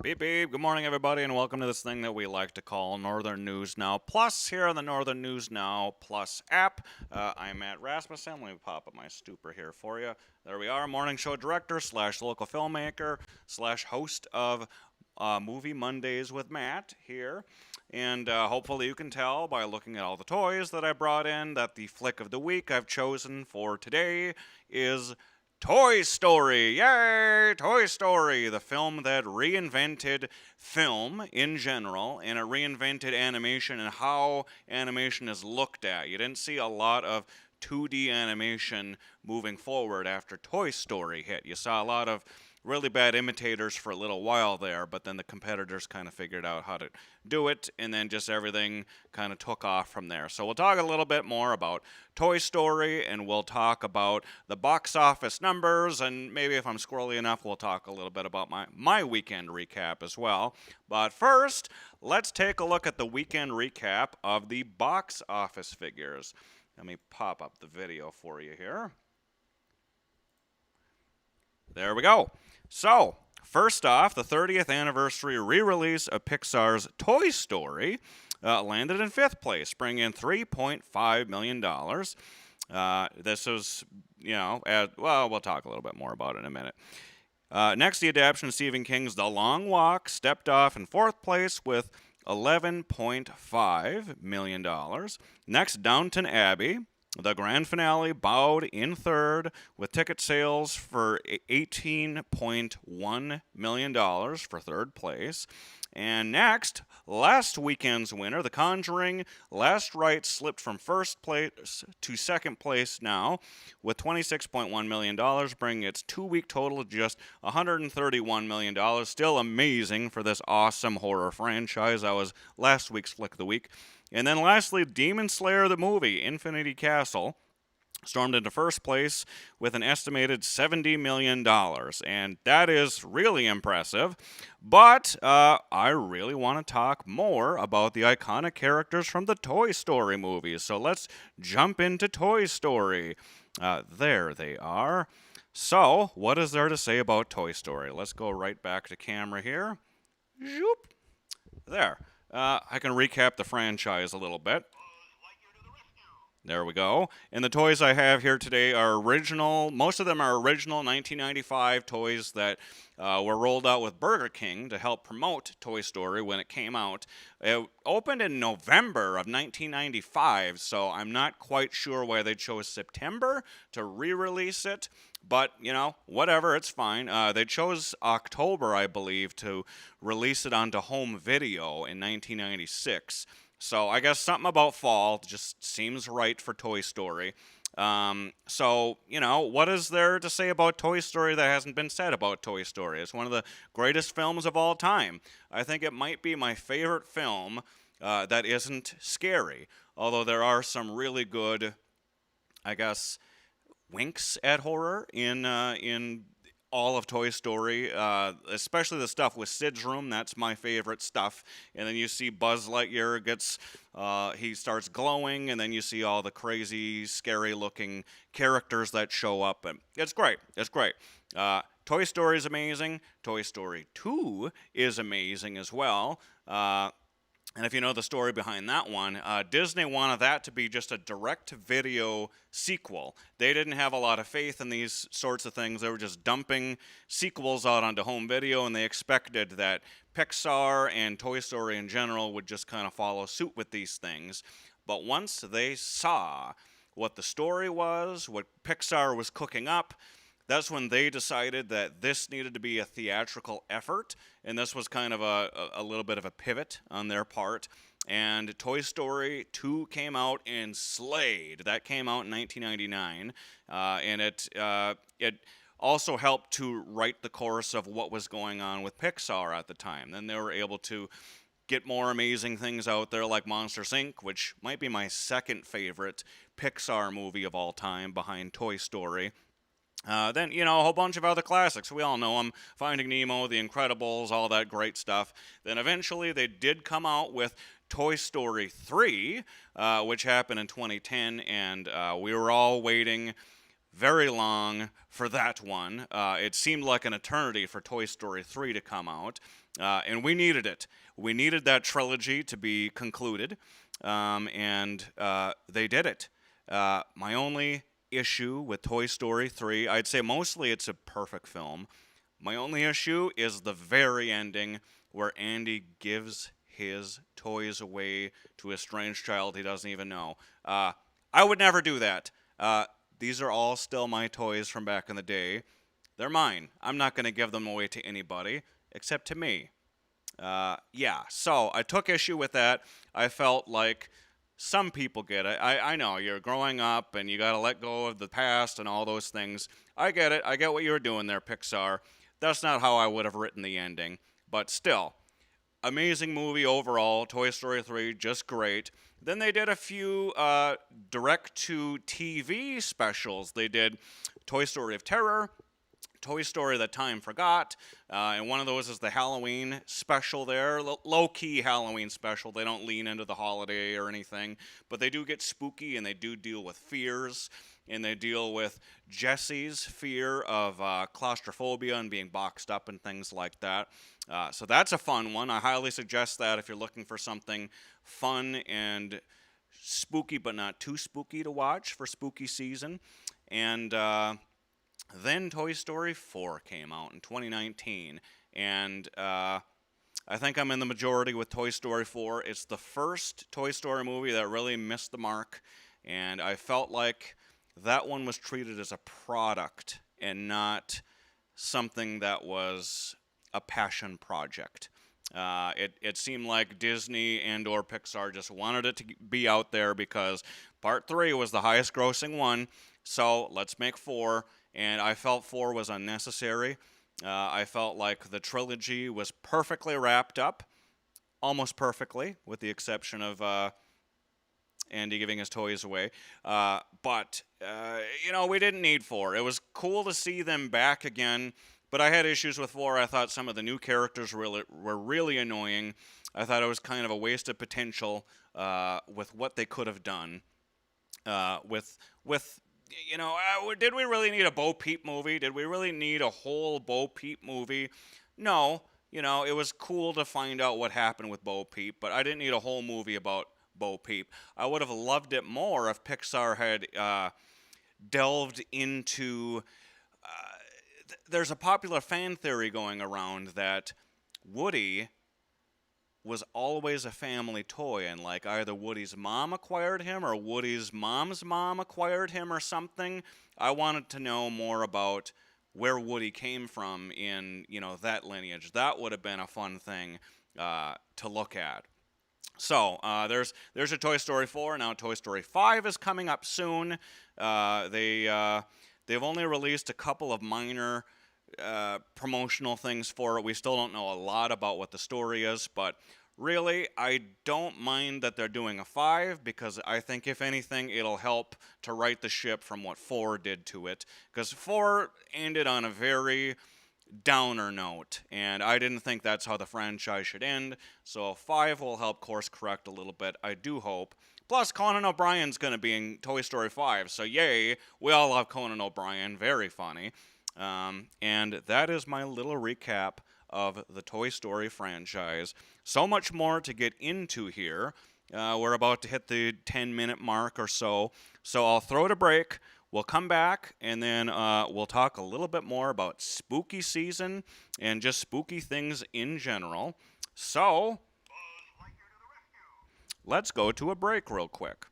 Beep beep. Good morning, everybody, and welcome to this thing that we like to call Northern News Now Plus here on the Northern News Now Plus app. I'm Matt Rasmussen. Let me pop up my stupor here for you. There we are, morning show director slash local filmmaker slash host of Movie Mondays with Matt here. And hopefully you can tell by looking at all the toys that I brought in that the flick of the week I've chosen for today is Toy Story! Yay! Toy Story! The film that reinvented film in general, and it reinvented animation and how animation is looked at. You didn't see a lot of 2D animation moving forward after Toy Story hit. You saw a lot of really bad imitators for a little while there, but then the competitors kind of figured out how to do it, and then just everything kind of took off from there. So we'll talk a little bit more about Toy Story, and we'll talk about the box office numbers, and maybe if I'm squirrely enough, we'll talk a little bit about my weekend recap as well. But first, let's take a look at the weekend recap of the box office figures. Let me pop up the video for you here. There we go. So, first off, the 30th anniversary re-release of Pixar's Toy Story landed in 5th place, bringing in $3.5 million. This was, well, we'll talk a little bit more about it in a minute. Next, the adaptation of Stephen King's The Long Walk stepped off in 4th place with $11.5 million. Next, Downton Abbey. The grand finale bowed in 3rd with ticket sales for $18.1 million for 3rd place. And next, last weekend's winner, The Conjuring Last Rite, slipped from 1st place to 2nd place now with $26.1 million, bringing its 2-week total to just $131 million. Still amazing for this awesome horror franchise. That was last week's Flick of the Week. And then lastly, Demon Slayer the movie, Infinity Castle, stormed into 1st place with an estimated $70 million. And that is really impressive. But I really want to talk more about the iconic characters from the Toy Story movies. So let's jump into Toy Story. There they are. So, what is there to say about Toy Story? Let's go right back to camera here. Zoop. There. I can recap the franchise a little bit. There we go. And the toys I have here today are original. Most of them are original 1995 toys that were rolled out with Burger King to help promote Toy Story when it came out. It opened in November of 1995, so I'm not quite sure why they chose September to re-release it. But, whatever, it's fine. They chose October, I believe, to release it onto home video in 1996. So I guess something about fall just seems right for Toy Story. What is there to say about Toy Story that hasn't been said about Toy Story? It's one of the greatest films of all time. I think it might be my favorite film that isn't scary, although there are some really good, I guess, winks at horror in all of Toy Story, especially the stuff with Sid's room. That's my favorite stuff. And then you see Buzz Lightyear he starts glowing, and then you see all the crazy, scary-looking characters that show up, and it's great. It's great. Toy Story is amazing. Toy Story 2 is amazing as well. And if you know the story behind that one, Disney wanted that to be just a direct-to-video sequel. They didn't have a lot of faith in these sorts of things. They were just dumping sequels out onto home video, and they expected that Pixar and Toy Story in general would just kind of follow suit with these things. But once they saw what the story was, what Pixar was cooking up, that's when they decided that this needed to be a theatrical effort, and this was kind of a little bit of a pivot on their part. And Toy Story 2 came out and slayed. That came out in 1999, and it also helped to write the course of what was going on with Pixar at the time. Then they were able to get more amazing things out there like Monsters, Inc., which might be my second favorite Pixar movie of all time behind Toy Story. Then, a whole bunch of other classics. We all know them. Finding Nemo, The Incredibles, all that great stuff. Then eventually they did come out with Toy Story 3, which happened in 2010, and we were all waiting very long for that one. It seemed like an eternity for Toy Story 3 to come out, and we needed it. We needed that trilogy to be concluded, and they did it. My only issue with Toy Story 3, I'd say mostly it's a perfect film. My only issue is the very ending where Andy gives his toys away to a strange child he doesn't even know. I would never do that. These are all still my toys from back in the day. They're mine. I'm not going to give them away to anybody except to me. Yeah, so I took issue with that. I felt like some people get it. I know you're growing up and you got to let go of the past and all those things. I get it. I get what you were doing there, Pixar. That's not how I would have written the ending. But still, amazing movie overall. Toy Story 3, just great. Then they did a few direct-to-TV specials. They did Toy Story of Terror, Toy Story That Time Forgot, and one of those is the Halloween special there. Low-key Halloween special. They don't lean into the holiday or anything, but they do get spooky, and they do deal with fears, and they deal with Jesse's fear of claustrophobia and being boxed up and things like that. So that's a fun one. I highly suggest that if you're looking for something fun and spooky, but not too spooky to watch for spooky season. And then Toy Story 4 came out in 2019, and I think I'm in the majority with Toy Story 4. It's the first Toy Story movie that really missed the mark, and I felt like that one was treated as a product and not something that was a passion project. It seemed like Disney and or Pixar just wanted it to be out there because Part 3 was the highest grossing one, so let's make 4. And I felt 4 was unnecessary. I felt like the trilogy was perfectly wrapped up, almost perfectly, with the exception of Andy giving his toys away. But we didn't need 4. It was cool to see them back again, but I had issues with 4. I thought some of the new characters were really annoying. I thought it was kind of a waste of potential with what they could have done did we really need a Bo Peep movie? Did we really need a whole Bo Peep movie? No. It was cool to find out what happened with Bo Peep, but I didn't need a whole movie about Bo Peep. I would have loved it more if Pixar had delved into... there's a popular fan theory going around that Woody was always a family toy, and like either Woody's mom acquired him or Woody's mom's mom acquired him or something. I wanted to know more about where Woody came from in, that lineage. That would have been a fun thing to look at. So there's a Toy Story 4. Now Toy Story 5 is coming up soon. They've only released a couple of minor promotional things for it. We still don't know a lot about what the story is, but really, I don't mind that they're doing a 5 because I think, if anything, it'll help to right the ship from what 4 did to it. Because 4 ended on a very downer note, and I didn't think that's how the franchise should end. So 5 will help course correct a little bit, I do hope. Plus, Conan O'Brien's going to be in Toy Story 5, so yay, we all love Conan O'Brien, very funny. And that is my little recap of the Toy Story franchise. So much more to get into here. We're about to hit the 10-minute mark or so. So I'll throw it a break. We'll come back, and then we'll talk a little bit more about spooky season and just spooky things in general. So let's go to a break real quick.